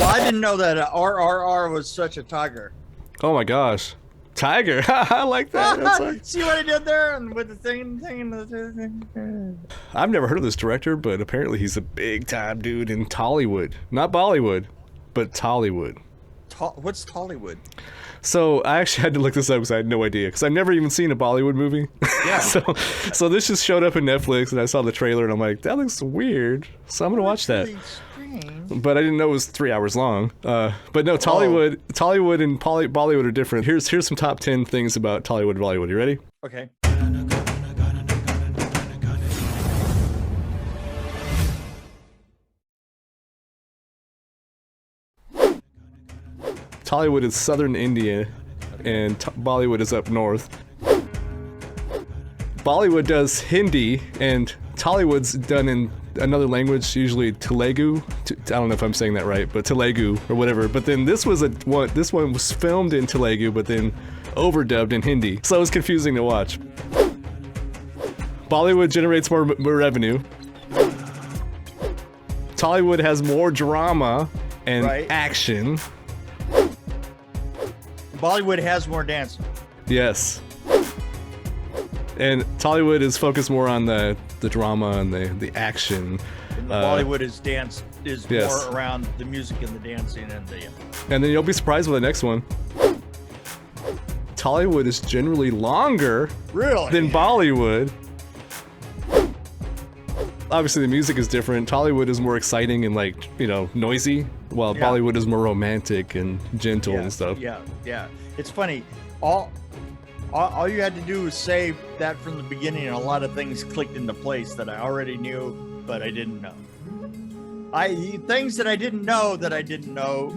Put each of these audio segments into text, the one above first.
Well, I didn't know that RRR was such a tiger. Oh my gosh. Tiger. I like that. That's like... See what I did there? And with the thing. I've never heard of this director, but apparently he's a big time dude in Tollywood. Not Bollywood, but Tollywood. What's Tollywood? So I actually had to look this up because I had no idea, because I've never even seen a Bollywood movie. Yeah. so this just showed up in Netflix, and I saw the trailer, and I'm like, that looks weird. So I'm gonna watch that. Really strange. But I didn't know it was 3 hours long. But no, Tollywood and Bollywood are different. Here's some top 10 things about Tollywood and Bollywood. You ready? Okay. Tollywood is southern India, and Bollywood is up north. Bollywood does Hindi, and Tollywood's done in another language, usually Telugu. I don't know if I'm saying that right, but Telugu or whatever. But then this one was filmed in Telugu, but then overdubbed in Hindi, so it was confusing to watch. Bollywood generates more revenue. Tollywood has more drama and action. Bollywood has more dancing. Yes. And Tollywood is focused more on the drama and the action. And the Bollywood is more around the music and the dancing and the... And then you'll be surprised with the next one. Tollywood is generally longer than Bollywood. Obviously the music is different. Tollywood is more exciting and noisy, while Bollywood is more romantic and gentle and stuff. Yeah. It's funny. All you had to do was say that from the beginning, and a lot of things clicked into place that I already knew, but I didn't know. Things that I didn't know, but I didn't know.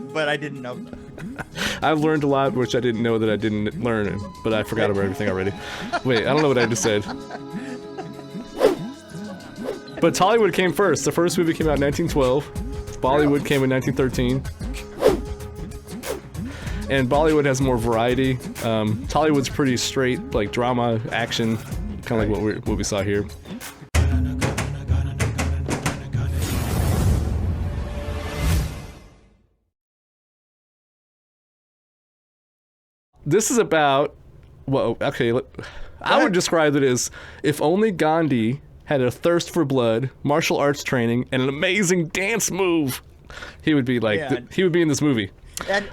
I've learned a lot which I didn't know that I didn't learn, but I forgot about everything already. Wait, I don't know what I just said. But Tollywood came first. The first movie came out in 1912. Bollywood came in 1913. And Bollywood has more variety. Tollywood's pretty straight, like drama, action, kind of like what we saw here. This is about, well, okay, I would describe it as if only Gandhi had a thirst for blood, martial arts training, and an amazing dance move, he would be like, he would be in this movie. And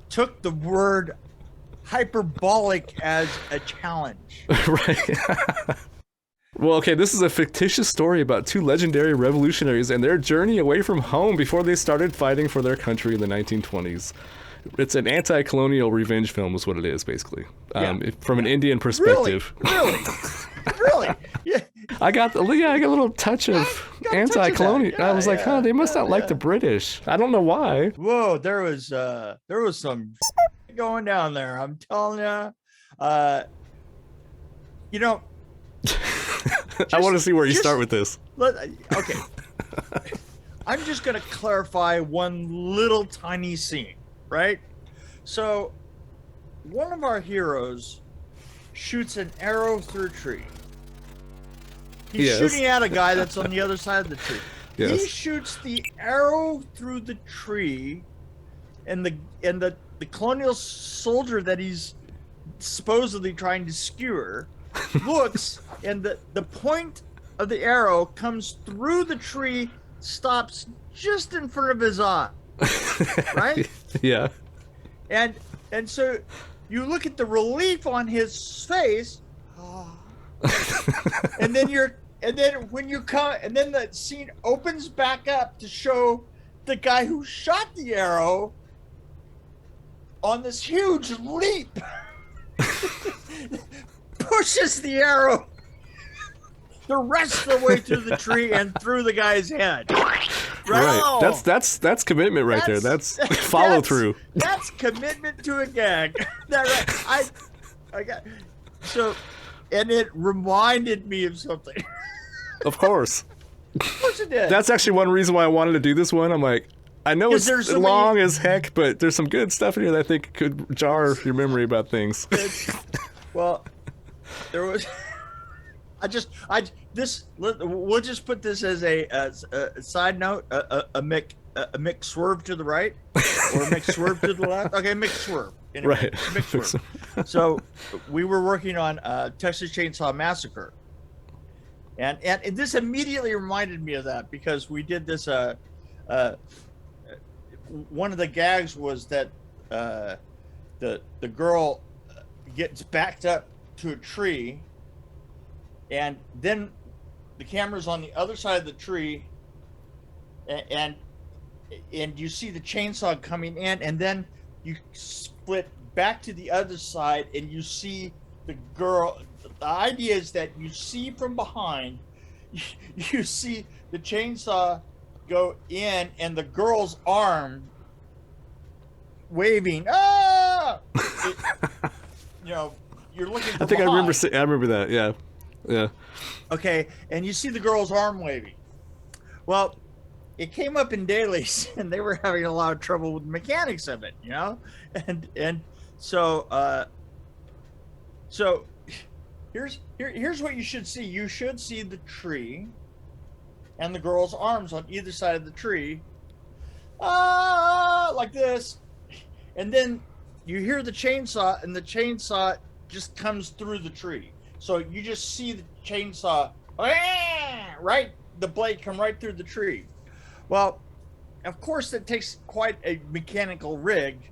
took the word hyperbolic as a challenge. Right. Well, okay, this is a fictitious story about two legendary revolutionaries and their journey away from home before they started fighting for their country in the 1920s. It's an anti-colonial revenge film is what it is, basically. From an Indian perspective. Really? Yeah. I got a little touch of anti-colonial. I was like, they must not like the British. I don't know why. Whoa, there was some going down there. I'm telling you. I want to see where you start with this. Okay. I'm just going to clarify one little tiny scene, right? So, one of our heroes shoots an arrow through a tree. He's shooting at a guy that's on the other side of the tree. Yes. He shoots the arrow through the tree, and the colonial soldier that he's supposedly trying to skewer looks, and the point of the arrow comes through the tree, stops just in front of his eye. Right? Yeah. And so you look at the relief on his face, and then the scene opens back up to show the guy who shot the arrow on this huge leap pushes the arrow the rest of the way through the tree and through the guy's head. Right. That's commitment right there. That's follow through. That's commitment to a gag. I got so, and it reminded me of something. Of course. Of course it did. That's actually one reason why I wanted to do this one. I'm like, I know it's long as heck, but there's some good stuff in here that I think could jar your memory about things. Well, there was. we'll just put this as a side note. A Mick swerve to the right, or a Mick swerve to the left. Okay, Mick swerve. Anyway, Right. Mick swerve. So we were working on Texas Chainsaw Massacre, and this immediately reminded me of that because we did this. One of the gags was that the girl gets backed up to a tree, and then the camera's on the other side of the tree, and you see the chainsaw coming in, and then you split back to the other side and you see the girl. The idea is that you see from behind, you see the chainsaw go in and the girl's arm waving. You're looking from I think behind. I remember that. Yeah. Yeah. Okay, and you see the girl's arm waving. Well, it came up in dailies, and they were having a lot of trouble with the mechanics of it, and so here's what you should see. You should see the tree, and the girl's arms on either side of the tree, like this, and then you hear the chainsaw, and the chainsaw just comes through the tree. So you just see the chainsaw, right? The blade come right through the tree. Well, of course, that takes quite a mechanical rig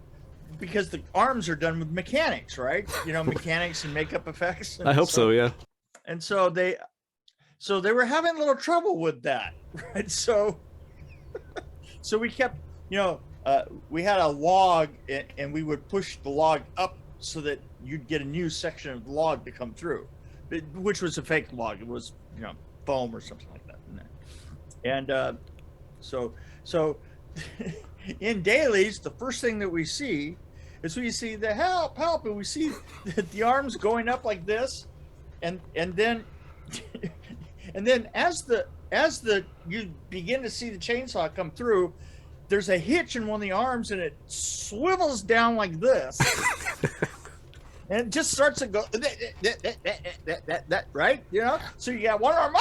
because the arms are done with mechanics, right? Mechanics and makeup effects. I hope so. Yeah. And so they were having a little trouble with that, right? So we kept, we had a log, and we would push the log up so that you'd get a new section of the log to come through, which was a fake log. It was, foam or something like that. And so in dailies, the first thing that we see is we see the help, and we see the arms going up like this, and then as you begin to see the chainsaw come through, there's a hitch in one of the arms, and it swivels down like this. And it just starts to go that right, So you got one arm,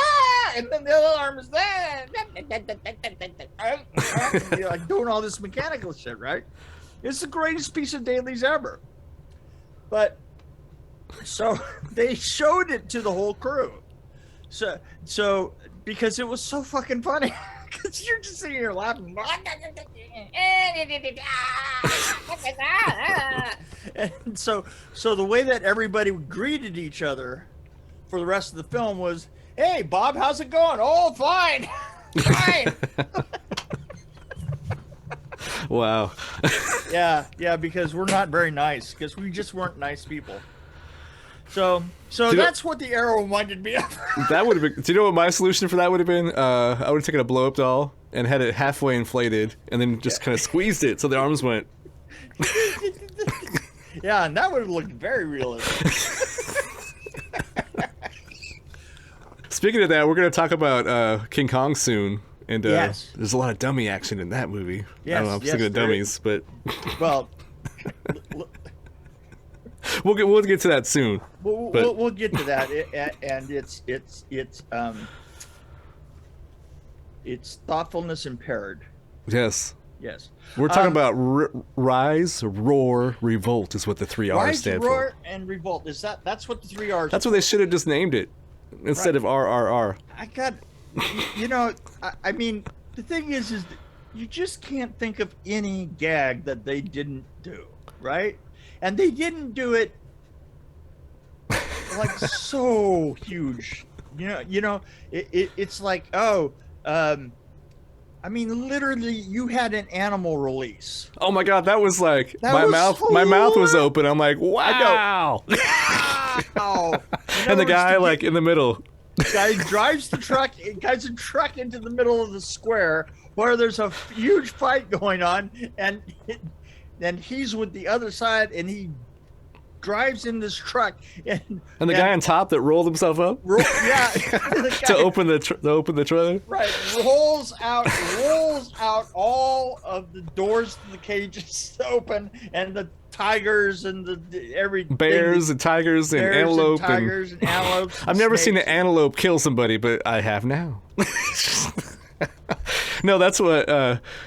and then the other arm is there, you're like doing all this mechanical shit, right? It's the greatest piece of dailies ever. But so they showed it to the whole crew, so because it was so fucking funny. Because you're just sitting here laughing. And so the way that everybody greeted each other for the rest of the film was, "Hey, Bob, how's it going?" "Oh, fine." Fine. Wow. Yeah, because we're not very nice, because we just weren't nice people. So that's what the arrow reminded me of. That would have been. Do you know what my solution for that would have been? I would have taken a blow-up doll and had it halfway inflated, and then just kind of squeezed it so the arms went. Yeah, and that would have looked very realistic. Speaking of that, we're going to talk about King Kong soon, and Yes. there's a lot of dummy action in that movie. Yes, I don't know, I'm yes, thinking of there dummies, but Well, we'll get to that soon. we'll get to that, and it's thoughtfulness impaired. Yes. Yes, We're talking about Rise, Roar, Revolt is what the 3 R's Rise, stand Roar, for. and Revolt. That's what the 3 R's. That's what they should have just named it instead of RRR. I mean, the thing is that you just can't think of any gag that they didn't do, right? And they didn't do it like so huge. It's like, I mean, literally, you had an animal release. Oh my god, that was like That was my mouth was open. I'm like, wow. Wow. And the guy like in the middle. Guy drives the truck. Guys a truck into the middle of the square where there's a huge fight going on, and he's with the other side, and he drives in this truck, and the guy on top that rolled himself up yeah, to open the trailer. Right, rolls out all of the doors to the cages open, and the tigers and the every bears and tigers and antelope and tigers and antelopes. I've never seen an antelope kill somebody, but I have now. No, that's what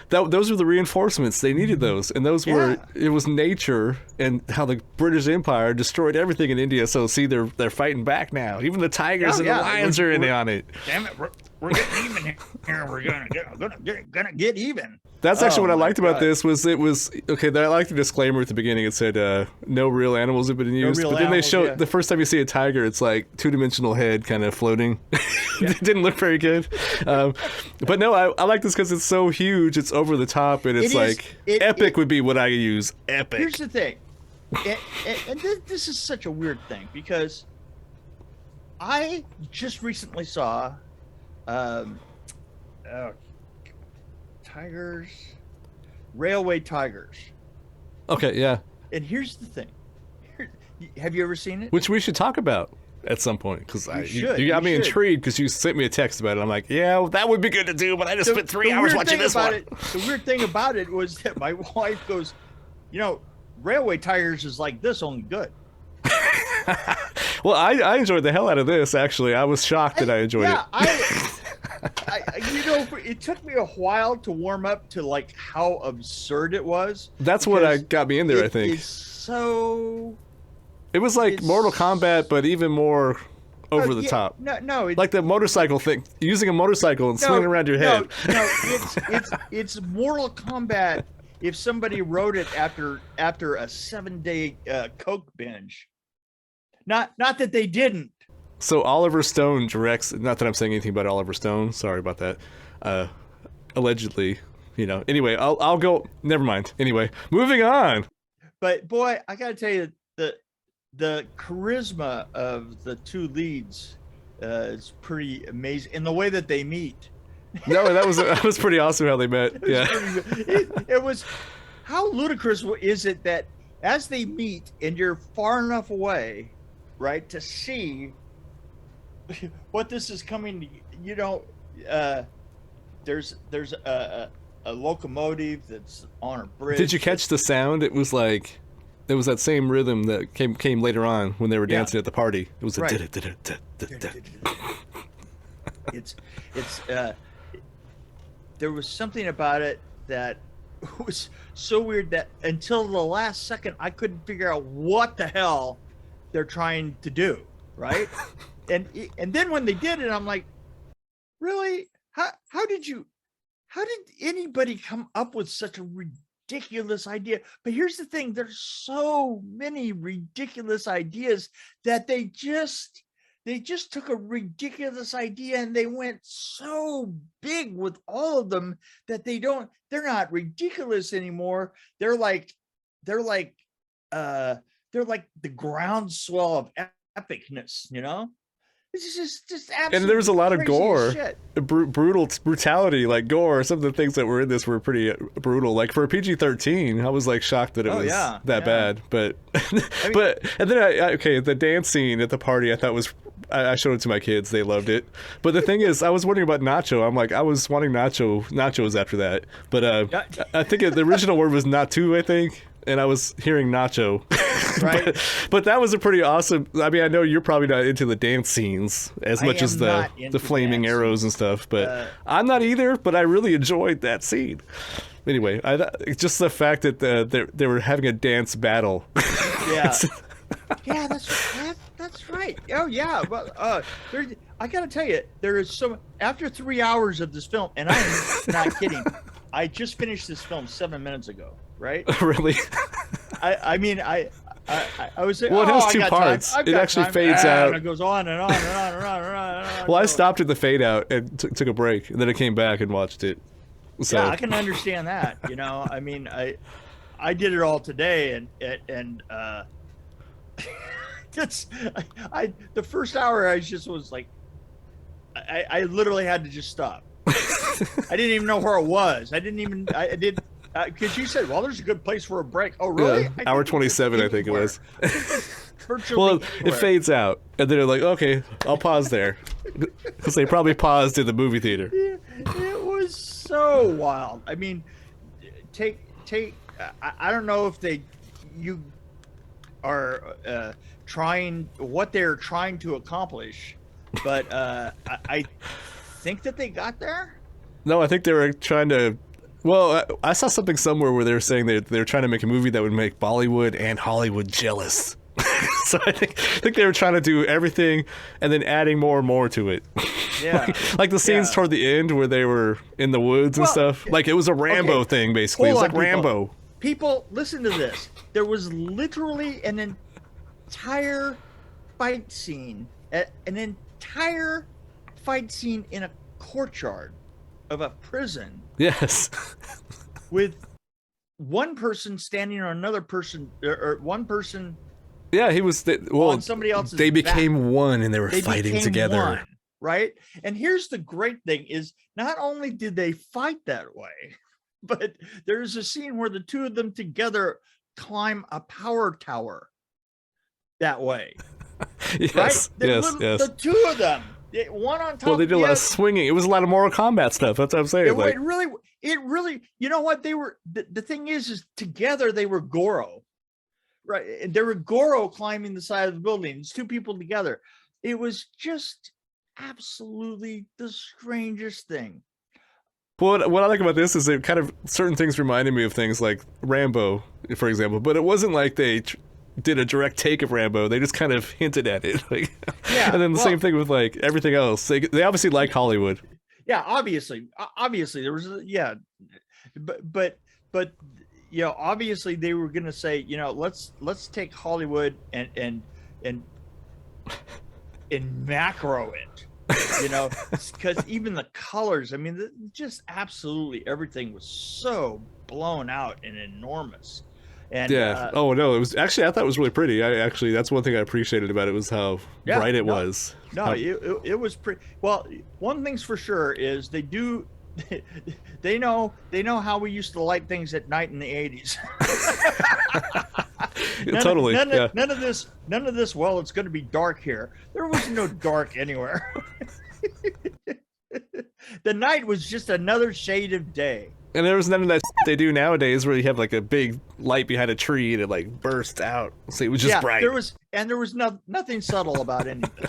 those were the reinforcements. They needed those, and those were it was nature and how the British Empire destroyed everything in India. So see, they're fighting back now. Even the tigers and the lions are in on it. Damn it, we're getting even here. We're gonna get even. That's actually what I liked about this was it was okay. I liked the disclaimer at the beginning. It said no real animals have been used, but then they show the first time you see a tiger, it's like two-dimensional head kind of floating. It didn't look very good, but no, I like this because it's so huge. It's over the top, and it's epic would be what I use. Epic. Here's the thing, and this is such a weird thing because I just recently saw. Tigers, railway tigers. Okay, yeah. And here's the thing. Have you ever seen it? Which we should talk about at some point because you got me intrigued because you sent me a text about it. I'm like, yeah, well, that would be good to do, but I just spent 3 hours watching this one. The weird thing about it was that my wife goes, railway tigers is like this, only good. Well, I enjoyed the hell out of this. Actually, I was shocked that I enjoyed it. It took me a while to warm up to like how absurd it was. That's what got me in there. I think it was like Mortal Kombat, but even more over the top. No, like the motorcycle thing, using a motorcycle and swinging around your head. No, it's Mortal Kombat. If somebody wrote it after a 7-day Coke binge, not that they didn't. So Oliver Stone directs. Not that I'm saying anything about Oliver Stone. Sorry about that. Allegedly, Anyway, I'll go. Never mind. Anyway, moving on. But boy, I gotta tell you, the charisma of the two leads is pretty amazing in the way that they meet. No, that was pretty awesome how they met. It was. How ludicrous is it that as they meet and you're far enough away, right, to see what this is coming, there's a locomotive that's on a bridge. Did you catch the sound? It was that same rhythm that came later on when they were dancing at the party. It was it's there was something about it that was so weird that until the last second I couldn't figure out what the hell they're trying to do, right? And then when they did it, I'm like, really? How did anybody come up with such a ridiculous idea? But here's the thing, there's so many ridiculous ideas that they just took a ridiculous idea and they went so big with all of them that they're not ridiculous anymore. They're like the groundswell of epicness, It's just absolutely. And there was a lot of gore, shit. brutality, like gore. Some of the things that were in this were pretty brutal. Like for a PG-13, I was like shocked that it was that bad. But, and then the dance scene at the party, I thought was. I showed it to my kids. They loved it. But the thing is, I was wondering about nacho. I'm like, I was wanting nachos after that. But I think the original word was natu, I think. And I was hearing nacho. Right. but that was a pretty awesome. I mean, I know you're probably not into the dance scenes as much as the flaming arrows and stuff, but I'm not either. But I really enjoyed that scene. Anyway, just the fact that they were having a dance battle. Yeah. Yeah, that's right. Oh yeah. Well, I gotta tell you, there is after 3 hours of this film, and I am not kidding. I just finished this film 7 minutes ago. Right? Really? I was saying, well, it has two parts. It actually fades out. And it goes on and on and on and on and on. And on well, I stopped at the fade out and took a break, and then I came back and watched it. So. Yeah, I can understand that. I mean, I did it all today, and the first hour I just was like, I literally had to just stop. I didn't even know where I was. I Because you said, well, there's a good place for a break. Oh, really? Yeah, hour 27, I think it was. Virtually Well, anywhere. it fades out, and then they're like, okay, I'll pause there. Because they probably paused in the movie theater. It was so wild. I mean, I don't know if you are trying what they're trying to accomplish, but I think that they got there. No, I think they were trying to. Well, I saw something somewhere where they were saying they were trying to make a movie that would make Bollywood and Hollywood jealous. So I think they were trying to do everything and then adding more and more to it. Yeah, like the scenes toward the end where they were in the woods and stuff. Like it was a Rambo thing, basically. It was like Rambo. People, listen to this. There was literally an entire fight scene, in a courtyard of a prison. Yes. With one person standing on another person, or one person. Yeah, he was. On somebody else's they became back. one, and they were fighting together. One, right? And here's the great thing: is not only did they fight that way, but there's a scene where the two of them together climb a power tower. That way. Yes. Right? Yes. The two of them. One on top. Well, they did a lot of swinging. It was a lot of Mortal Kombat stuff. That's what I'm saying. It really. You know what? They were. The thing is together they were Goro, right? And they were Goro climbing the side of the building. It's two people together. It was just absolutely the strangest thing. Well, what I like about this is it kind of certain things reminded me of things like Rambo, for example. But it wasn't like they did a direct take of Rambo. They just kind of hinted at it. And then the same thing with like everything else. They obviously like Hollywood. Yeah, obviously there was but obviously they were going to say, let's take Hollywood and macro it, because even the colors, I mean, just absolutely everything was so blown out and enormous. And, oh no, it was actually, I thought it was really pretty. That's one thing I appreciated about it was how bright it was. No, it was pretty. Well, one thing's for sure is they know how we used to light things at night in the 80s. Totally. None of this. Well, it's going to be dark here. There was no dark anywhere. The night was just another shade of day. And there was none of that they do nowadays where you have like a big light behind a tree and it like bursts out. So it was just bright. There was nothing subtle about anything.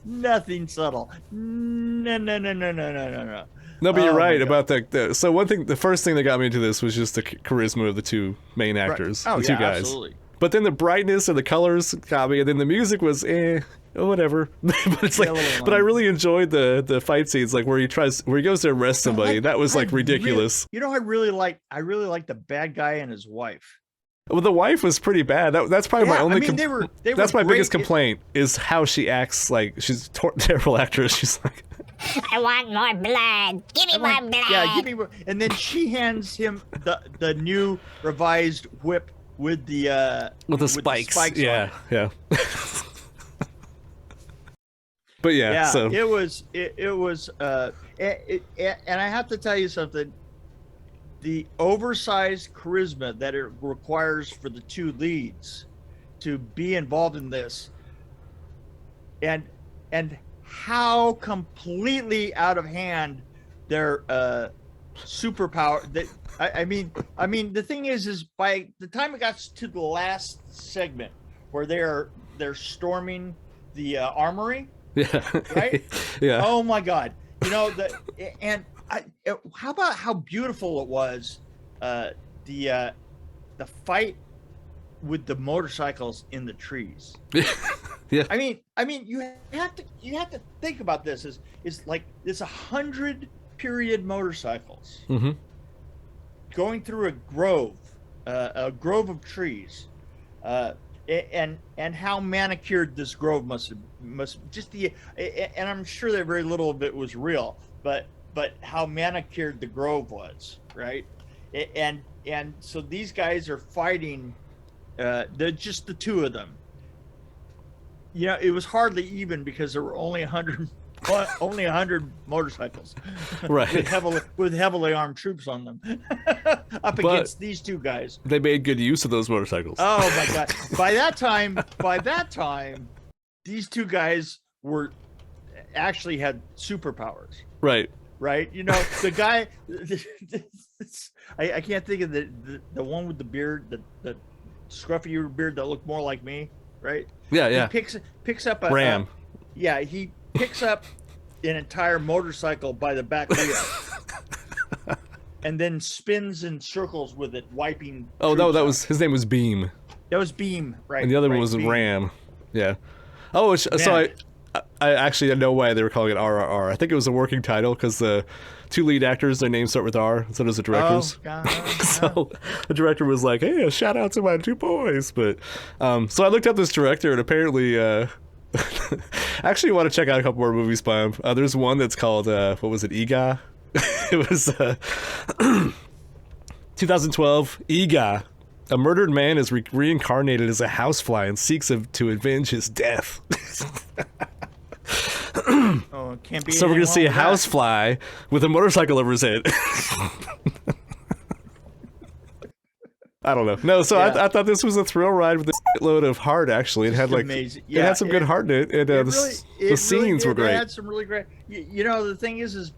Nothing subtle. No. No, but you're right about so one thing, the first thing that got me into this was just the charisma of the two main actors, the two guys. Absolutely. But then the brightness and the colors got me, and then the music was whatever. But it's like, but I really enjoyed the fight scenes, like where he goes to arrest somebody. That was like ridiculous. I really like the bad guy and his wife. Well, the wife was pretty bad. That's probably my only. That's my biggest complaint is how she acts. Like she's a terrible actress. She's like, I want more blood. Give me more blood. Yeah, give me more. And then she hands him the new revised whip with the spikes. Yeah. But so it was, and I have to tell you something. The oversized charisma that it requires for the two leads to be involved in this, and how completely out of hand their superpower. That I mean, the thing is by the time it got to the last segment where they're storming the armory. Yeah. Right. Yeah. Oh my God. How about how beautiful it was, the fight with the motorcycles in the trees. Yeah. I mean, you have to think about this is like it's 100 period motorcycles going through a grove of trees, and how manicured this grove must just be, and I'm sure that very little of it was real, but how manicured the grove was, right? And so these guys are fighting, they're just the two of them. It was hardly even because there were only 100 only 100 motorcycles, Right. with heavily armed troops on them, up But- against these two guys. They made good use of those motorcycles. Oh my god! By that time, these two guys were actually had superpowers. Right. Right? You know, the guy. I can't think of the one with the beard, the scruffy beard that looked more like me. Right? Yeah, yeah. He picks up a Ram. he picks up an entire motorcycle by the back wheel. And then spins in circles with it, wiping. Oh no, troops that out. was his name was Beam, That was Beam, right? and the other right, one was Beam. Ram. Yeah. Oh, so Man. I actually know why they were calling it RRR. I think it was a working title because the two lead actors, their names start with R, so does the directors. Oh, God. So the director was like, "Hey, a shout out to my two boys." But so I looked up this director, and apparently, I actually want to check out a couple more movies by him. There's one that's called what was it, Ega? It was 2012. Ega. A murdered man is reincarnated as a housefly and seeks to avenge his death. Oh, can't be. So we're gonna see a anything wrong with housefly with a motorcycle over his head. I don't know. No, so Yeah. I thought this was a thrill ride with a load of heart. Actually, it had like amazing. it had some good heart in it, and that. the scenes were It great. had some really great. You know, the thing is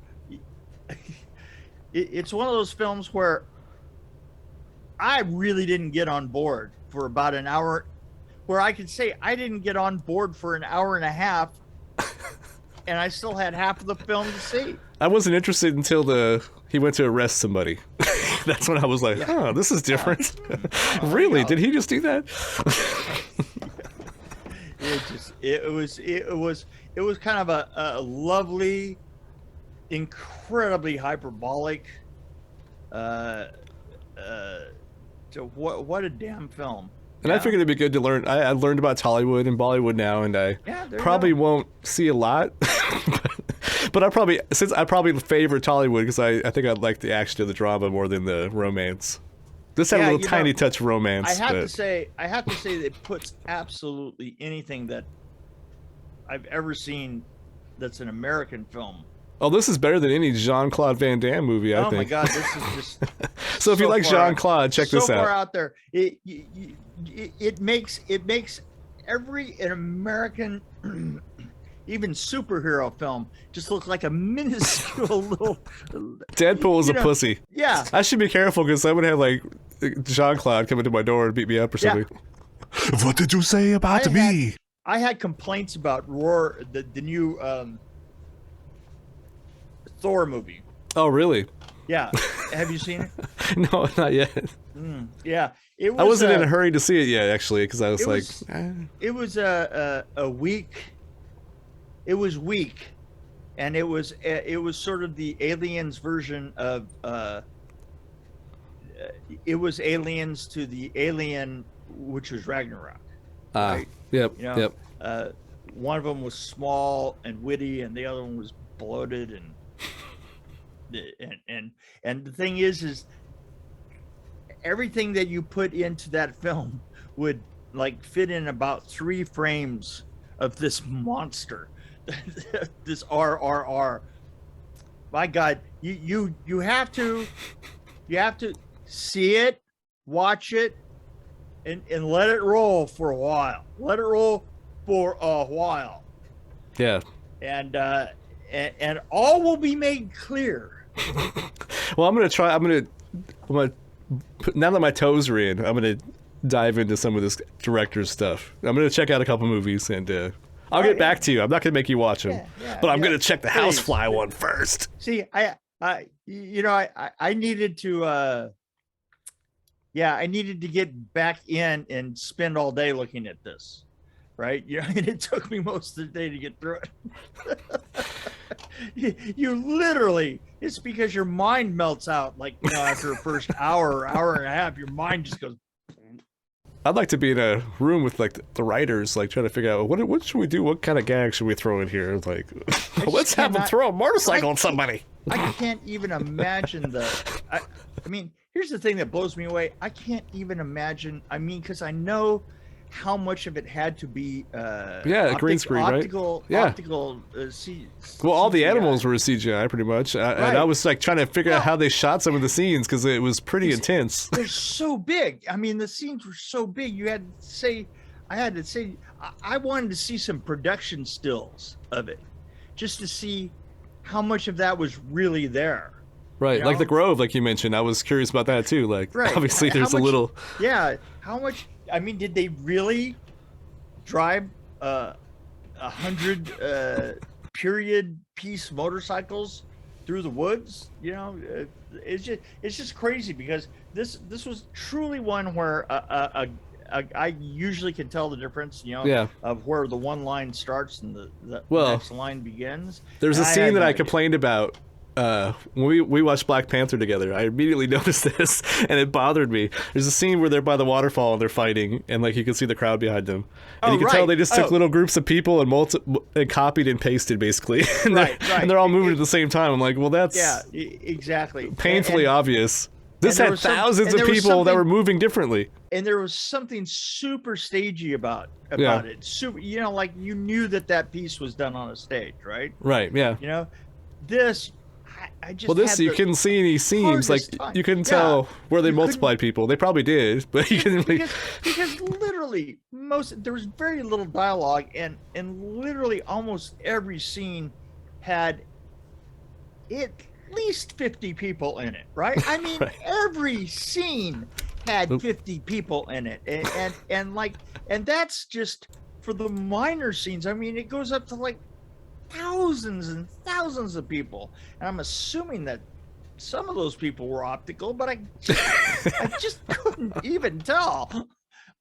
it's one of those films where I really didn't get on board for about an hour, where I could say I didn't get on board for an hour and a half, and I still had half of the film to see. I wasn't interested until he went to arrest somebody. That's when I was like, "Oh, this is different." Really? yeah. Did he just do that? It was kind of a lovely, incredibly hyperbolic. What a damn film. And I figured it'd be good to learn. I learned about Tollywood and Bollywood now, and I Yeah, there you probably go. won't see a lot. But I probably favor Tollywood because I think I like the action of the drama more than the romance. This had a Yeah, little you know, tiny touch of romance. I have but to say that it puts absolutely anything that I've ever seen that's an American film. oh, this is better than any Jean-Claude Van Damme movie. I Oh think. my God, this is just So if you like far out- Jean-Claude, check so this far out. out there. It makes an American even superhero film just look like a minuscule little. Deadpool is you a know, pussy. Yeah, I should be careful because I would have like Jean-Claude come into my door and beat me up or Yeah. something. What did you say about me? I had complaints about Roar, the new Thor movie. Oh, really? Yeah, have you seen it? No, not yet. Yeah, it was. I wasn't in a hurry to see it yet, actually, because I was it like, was- It was a week. It was weak, and it was sort of the Aliens version of. It was Aliens to the Alien, which was Ragnarok. right. Yep, You know, yep. one of them was small and witty, and the other one was bloated and the thing is everything that you put into that film would like fit in about 3 frames of this monster, this RRR. My God, you have to see it, watch it, and let it roll for a while. Let it roll for a while, Yeah. and all will be made clear. Well, I'm gonna put, now that my toes are in, I'm gonna dive into some of this director's stuff. I'm gonna check out a couple movies and I'll get back to you. I'm not gonna make you watch them, but I'm gonna check the Please. Housefly one first. See, I needed to, I needed to get back in and spend all day looking at this, right? And it took me most of the day to get through it. you literally, it's because your mind melts out, like, after the first hour and a half, your mind just goes. I'd like to be in a room with like the writers, like trying to figure out what should we do, what kind of gag should we throw in here? Like, let's have them cannot- throw a motorcycle on somebody. I can't even imagine I mean, here's the thing that blows me away. I can't even imagine. I mean, because I know how much of it had to be green screen, optical, right? Yeah. Optical Well, all the CGI. animals were CGI pretty much, and Right. I was like trying to figure out how they shot some of the scenes because it was pretty intense. They're so big. I mean, the scenes were so big. You had to say, I wanted to see some production stills of it, just to see how much of that was really there. Right, You like know? the Grove, like you mentioned. I was curious about that too. Like, Right. obviously, How there's a much- little. Yeah. How much? I mean, did they really drive 100 period piece motorcycles through the woods? You know, it's just crazy because this was truly one where I usually can tell the difference, you know, Yeah. of where the one line starts and the Well, next line begins. There's a And scene had that no I idea. complained about when we watched Black Panther together. I immediately noticed this, and it bothered me. There's a scene where they're by the waterfall and they're fighting, and like you can see the crowd behind them, and you can tell right. they just took Oh. little groups of people and copied and pasted basically, and, Right, and they're all moving at the same time. I'm like, well, that's exactly painfully And- obvious. This there had was some- thousands and of there was people that something- were moving differently. and there was something super stagey about Yeah. it. Super, you know, like you knew that piece was done on a stage, right? Right? Yeah. You know, this I just Well, this had you the couldn't see any seams. Like hardest time. you couldn't Yeah. tell where they You multiplied people. They probably did, but you couldn't. because literally there was very little dialogue, and literally almost every scene had at least 50 people in it, right? I mean, Right. every scene had 50 people in it, and that's just for the minor scenes. I mean, it goes up to like thousands and thousands of people, and I'm assuming that some of those people were optical, but I just couldn't even tell.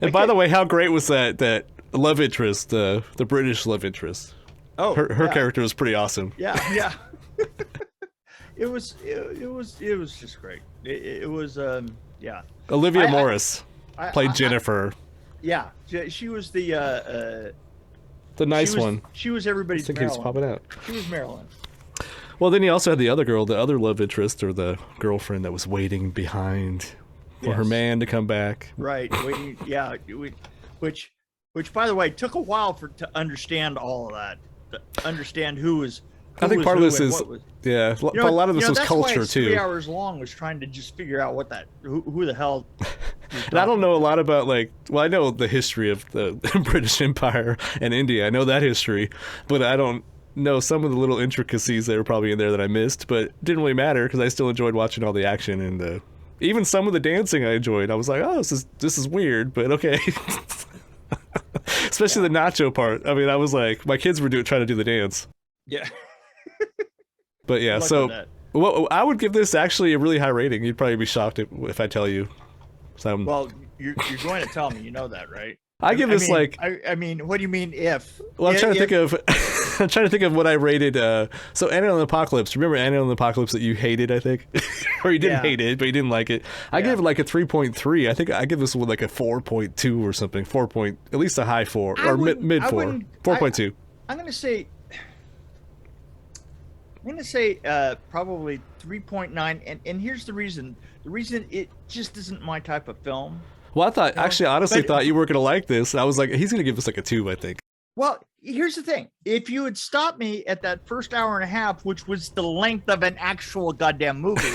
And by the way, how great was that love interest, the British love interest? Oh, Her yeah. character was pretty awesome. Yeah. It was just great. It was yeah. Olivia I- Morris I- played I- Jennifer, Yeah, she was the nice she was, one. She was everybody's I think he's Marilyn. popping out. She was Marilyn. Well, then he also had the other girl, the other love interest, or the girlfriend that was waiting behind for her Yes. man to come back. Right. Waiting, yeah. Which by the way took a while to understand all of that. To understand who was. I think part of this is You but a lot of this was that's why culture it's too. 3 hours long, was trying to just figure out what who the hell. And I don't know a lot about I know the history of the British Empire and India. I know that history, but I don't know some of the little intricacies that were probably in there that I missed. But it didn't really matter because I still enjoyed watching all the action and even some of the dancing I enjoyed. I was like, oh, this is weird, but okay. Especially the nacho part. I mean, I was like, my kids were trying to do the dance. Yeah. But yeah, Luck so with that. well, I would give this actually a really high rating. You'd probably be shocked if I tell you. So Well, you're going to tell me, you know that, right? I give this mean, I mean, what do you mean if? Well, I'm trying to If- think of I'm trying to think of what I rated. So Anna and the Apocalypse. Remember Anna and the Apocalypse that you hated? I think, or you didn't Yeah. hate it, but you didn't like it. I Yeah. gave it like a 3.3. I think I give this one like a 4.2 or something. At least a high 4 I or wouldn't- mid I 4. wouldn't- 4.2. I'm going to say probably 3.9, and here's the reason. The reason it just isn't my type of film. Well, I thought actually, honestly, but- thought you were gonna like this. And I was like, he's gonna give this like a 2. I think. Well, here's the thing. If you had stopped me at that first hour and a half, which was the length of an actual goddamn movie,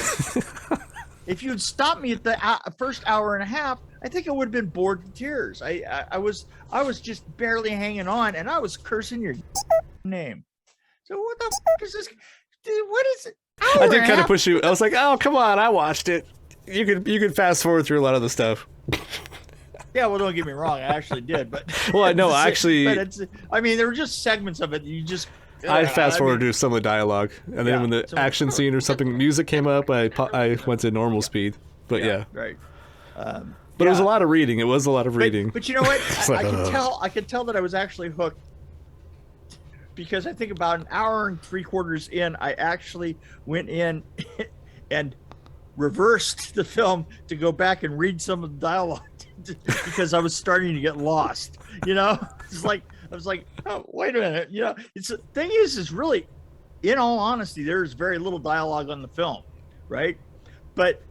if you had stopped me at the first hour and a half, I think I would have been bored to tears. I was just barely hanging on, and I was cursing your name. So what the fuck is this? Dude, what is it? I did kind of push you. I was like, oh, come on, I watched it. You could fast forward through a lot of the stuff. Yeah, well, don't get me wrong, I actually did, but Well, I know, actually- but it's. I mean, there were just segments of it. You just. I fast forward mean, to some of the dialogue, and then Yeah, when the so- action scene or something, music came up, I went to normal speed. But yeah, right. but it was a lot of reading. It was a lot of reading. But you know what? like, I could tell that I was actually hooked, because I think about an hour and 3/4 in, I actually went in and reversed the film to go back and read some of the dialogue because I was starting to get lost. You know, it's like I was like, oh, wait a minute. You know, it's the thing is really, in all honesty, there's very little dialogue on the film, right? But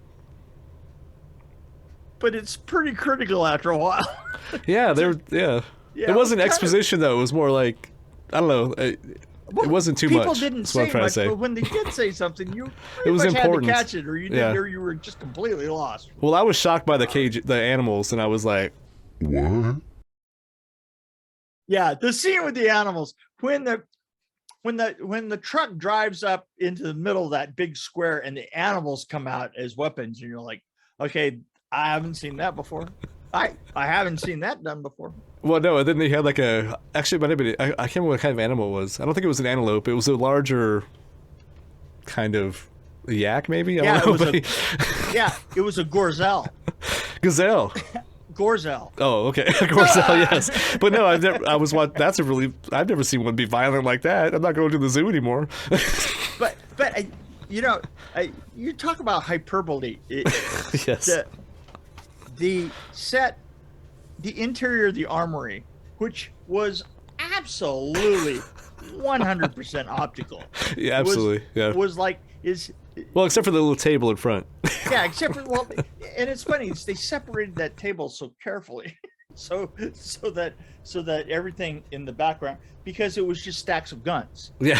but it's pretty critical after a while. Yeah, Yeah, it wasn't kind of- exposition though. It was more like I don't know. It wasn't too People much. didn't That's what I'm say trying much, to say. but when they did say something, you pretty was much important. had to catch it, or you didn't, or you were just completely lost. Well, I was shocked by the animals, and I was like, What? Yeah, the scene with the animals when the truck drives up into the middle of that big square and the animals come out as weapons, and you're like, okay, I haven't seen that before. I haven't seen that done before. well, no. And then they had like actually, it might have been, I can't remember what kind of animal it was. I don't think it was an antelope. It was a larger kind of yak, maybe. I Yeah, don't know. It was a gazelle. Gazelle. Gorzel. Oh, okay. Gazelle, yes. But no, I've never seen one be violent like that. I'm not going to the zoo anymore. But you talk about hyperbole. Yes. The interior of the armory, which was absolutely 100% optical. Yeah, absolutely. Was like Well, except for the little table in front. yeah, except for and it's funny, they separated that table so carefully, so that everything in the background, because it was just stacks of guns. Yeah.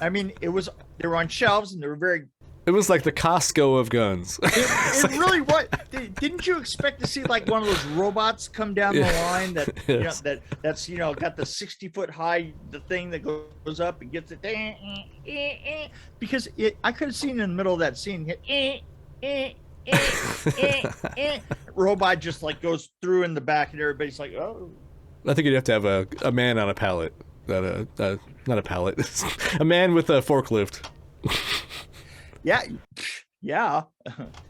I mean, they were on shelves and they were very. It was like the Costco of guns. It really was. Didn't you expect to see like one of those robots come down the line that Yes. that's got the 60-foot high thing that goes up and gets it because I could have seen in the middle of that scene robot just like goes through in the back and everybody's like, oh. I think you'd have to have a man on a pallet. Not a pallet. A man with a forklift. Yeah,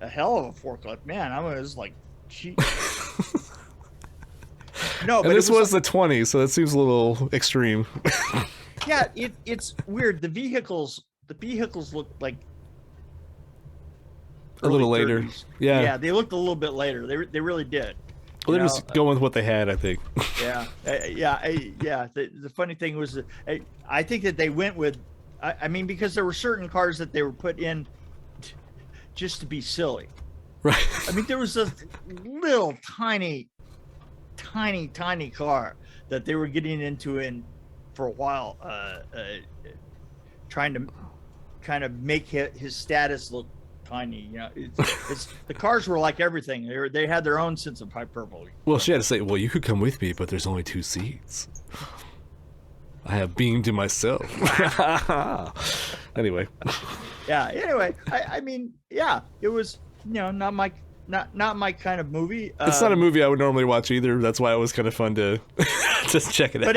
a hell of a forklift, man. I was like, gee. No, but And this was the 20s, so that seems a little extreme. Yeah, it's weird. The vehicles look like A little early later. 30s. Yeah. Yeah, they looked a little bit later. They really did. Well, they're You just know, going with what they had, I think. Yeah, The funny thing was that I think that they went with, I mean, because there were certain cars that they were put in just to be silly. Right. I mean, there was a little tiny car that they were getting into for a while, trying to kind of make his status look tiny. You know, it's the cars were like everything. They had their own sense of hyperbole. Well, she had to say, well, you could come with me, but there's only 2 seats. I have beamed to myself. Anyway. Yeah. Anyway, I mean, yeah, it was, not my kind of movie. It's not a movie I would normally watch either. That's why it was kind of fun to just check it out.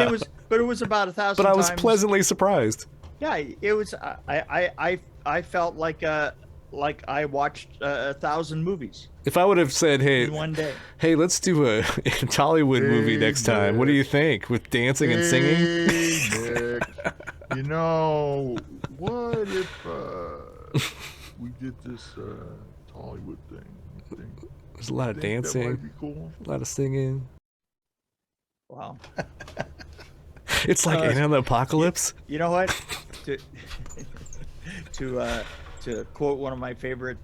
But it was about 1,000 But I was times. pleasantly surprised. Yeah, it was. I felt like I watched 1,000 movies If I would have said, in one day. hey, let's do a Tollywood movie next time. What do you think? With dancing and singing? Hey, Nick, what if we did this Tollywood thing? You think There's a lot of that dancing, might be cool? a lot of singing. Wow. It's like Anna and the Apocalypse. You know what? To quote one of my favorite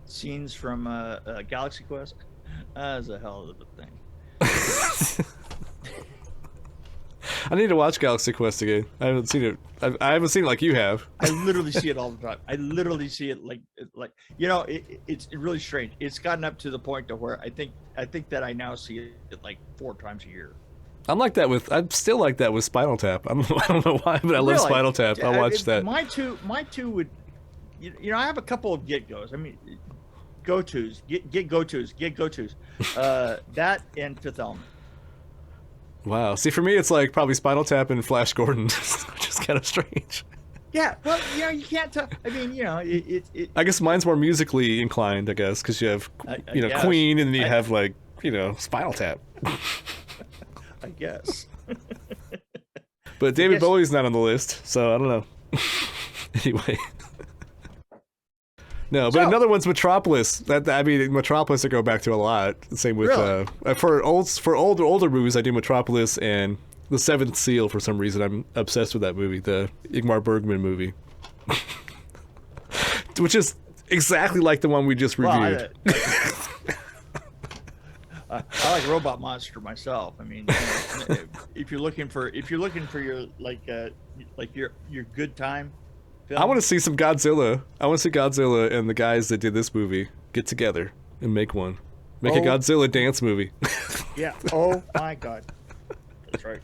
scenes from Galaxy Quest, that's a hell of a thing. I need to watch Galaxy Quest again. I haven't seen it. I haven't seen it like you have. I literally see it all the time. I literally see it like it's really strange. It's gotten up to the point to where I think that I now see it like 4 times a year. I'm still like that with Spinal Tap. I don't know why, but I love Really? Spinal Tap. I watched that. My two would, I have a couple of get-goes. I mean, go-tos, get go-tos. That and Fifth Element. Wow. See, for me, it's like probably Spinal Tap and Flash Gordon, which is kind of strange. Yeah, well, you can't tell. I mean, it. I guess mine's more musically inclined, I guess, because you have, I guess. Queen, and then you have like, Spinal Tap. I guess. But David guess- Bowie's not on the list, so I don't know. Anyway. No, but So- another one's Metropolis. Metropolis I go back to a lot. Same with Really? for older movies, I do Metropolis and The Seventh Seal. For some reason, I'm obsessed with that movie, the Ingmar Bergman movie, which is exactly like the one we just reviewed. I like Robot Monster myself. I mean, if you're looking for your your good time film, I want to see some Godzilla. I want to see Godzilla and the guys that did this movie get together and make one. Make a Godzilla dance movie. Yeah. Oh my God. That's right.